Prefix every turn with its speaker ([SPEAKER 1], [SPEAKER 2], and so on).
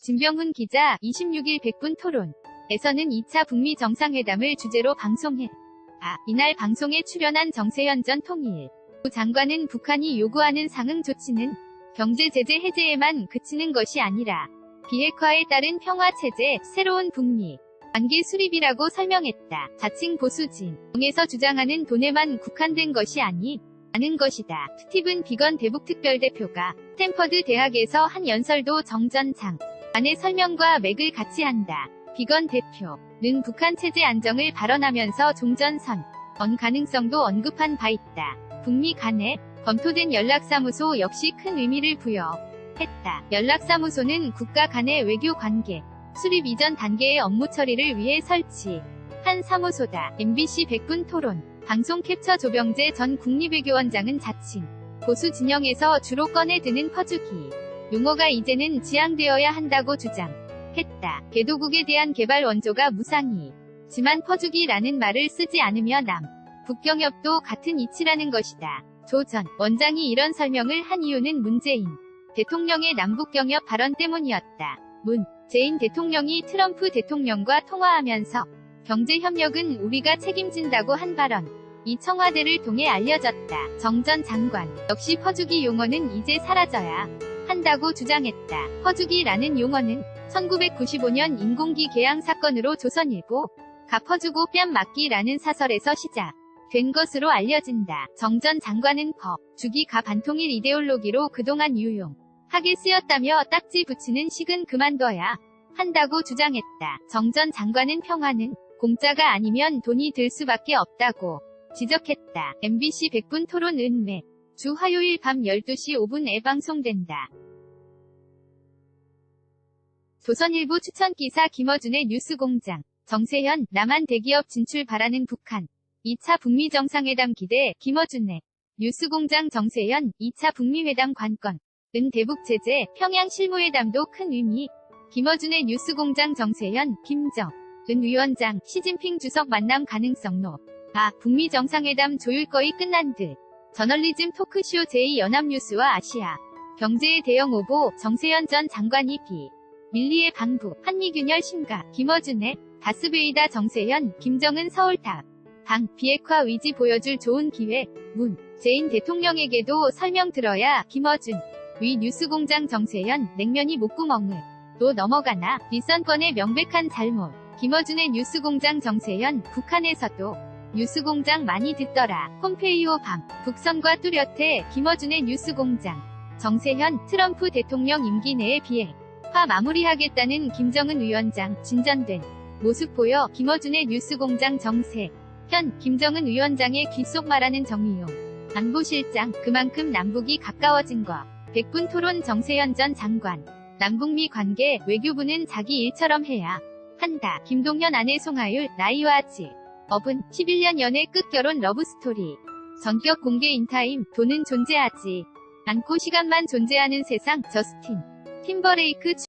[SPEAKER 1] 진병훈 기자 26일 백분 토론에서는 2차 북미 정상회담을 주제로 방송해. 이날 방송에 출연한 정세현 전 통일부 장관은 북한이 요구하는 상응 조치는 경제 제재 해제에만 그치는 것이 아니라 비핵화에 따른 평화체제, 새로운 북미 관계 수립이라고 설명했다. 자칭 보수진영에서 주장하는 돈에만 국한된 것이 아닌 것이다. 스티븐 비건 대북 특별대표가 스탠퍼드 대학에서 한 연설도 정 전 장관의 설명과 맥을 같이 한다. 비건 대표는 북한 체제 안정을 발언하면서 종전선 가능성도 언급한 바 있다. 북미 간에 검토된 연락사무소 역시 큰 의미를 부여했다. 연락사무소는 국가 간의 외교 관계 수립 이전 단계의 업무 처리를 위해 설치한 사무소다. MBC 백분 토론 방송 캡처. 조병재 전 국립외교원장은 자칭 보수 진영에서 주로 꺼내드는 퍼주기 용어가 이제는 지양되어야 한다고 주장했다. 개도국에 대한 개발 원조가 무상이지만 퍼주기라는 말을 쓰지 않으며 북경협도 같은 이치라는 것이다. 조 전 원장이 이런 설명을 한 이유는 문재인 대통령의 남북경협 발언 때문이었다. 문재인 대통령이 트럼프 대통령과 통화하면서 경제협력은 우리가 책임진다고 한 발언. 이 청와대를 통해 알려졌다. 정 전 장관 역시 퍼주기 용어는 이제 사라져야 한다고 주장했다. 퍼주기라는 용어는 1995년 인공기 개항 사건으로 조선일보 가 퍼주고 뺨 맞기라는 사설에서 시작된 것으로 알려진다. 정 전 장관은 주기가 반통일 이데올로기로 그동안 유용하게 쓰였다며 딱지 붙이는 식은 그만둬야 한다고 주장했다. 정 전 장관은 평화는 공짜가 아니면 돈이 들 수밖에 없다고 지적했다. MBC 백분 토론은 매주 화요일 밤 12시 5분에 방송된다. 조선일보 추천기사 김어준의 뉴스공장. 정세현, 남한 대기업 진출 바라는 북한. 2차 북미 정상회담 기대. 김어준의 뉴스공장. 정세현, 2차 북미회담 관건. 대북제재, 평양 실무회담도 큰 의미. 김어준의 뉴스공장. 정세현, 김정은 위원장, 시진핑 주석 만남 가능성 높. 북미 정상회담 조율 거의 끝난 듯. 저널리즘 토크쇼 제2연합뉴스와 아시아 경제의 대형 오보. 정세현 전 장관이 밀리의 방북. 한미균열 심각. 김어준의 다스베이다. 정세현, 김정은 서울탑 방 비핵화 의지 보여줄 좋은 기회. 문재인 대통령에게도 설명 들어야. 김어준 위 뉴스공장. 정세현, 냉면이 목구멍으로 넘어가나. 윗선권의 명백한 잘못. 김어준의 뉴스공장. 정세현, 북한에서도 뉴스공장 많이 듣더라. 폼페이오 밤 북선과 뚜렷해. 김어준의 뉴스공장. 정세현, 트럼프 대통령 임기 내에 비핵화 마무리하겠다는 김정은 위원장 진전된 모습 보여. 김어준의 뉴스공장. 정세현, 김정은 위원장의 귀 속 말하는 정의용 안보실장. 그만큼 남북이 가까워진 거. 백분 토론. 정세현 전 장관. 남북미 관계 외교부는 자기 일처럼 해야 한다. 김동현 아내 송하율 나이와 직업은 11년 연애 끝결혼 러브스토리. 전격 공개 인타임. 돈은 존재하지 않고 시간만 존재하는 세상. 저스틴 팀버레이크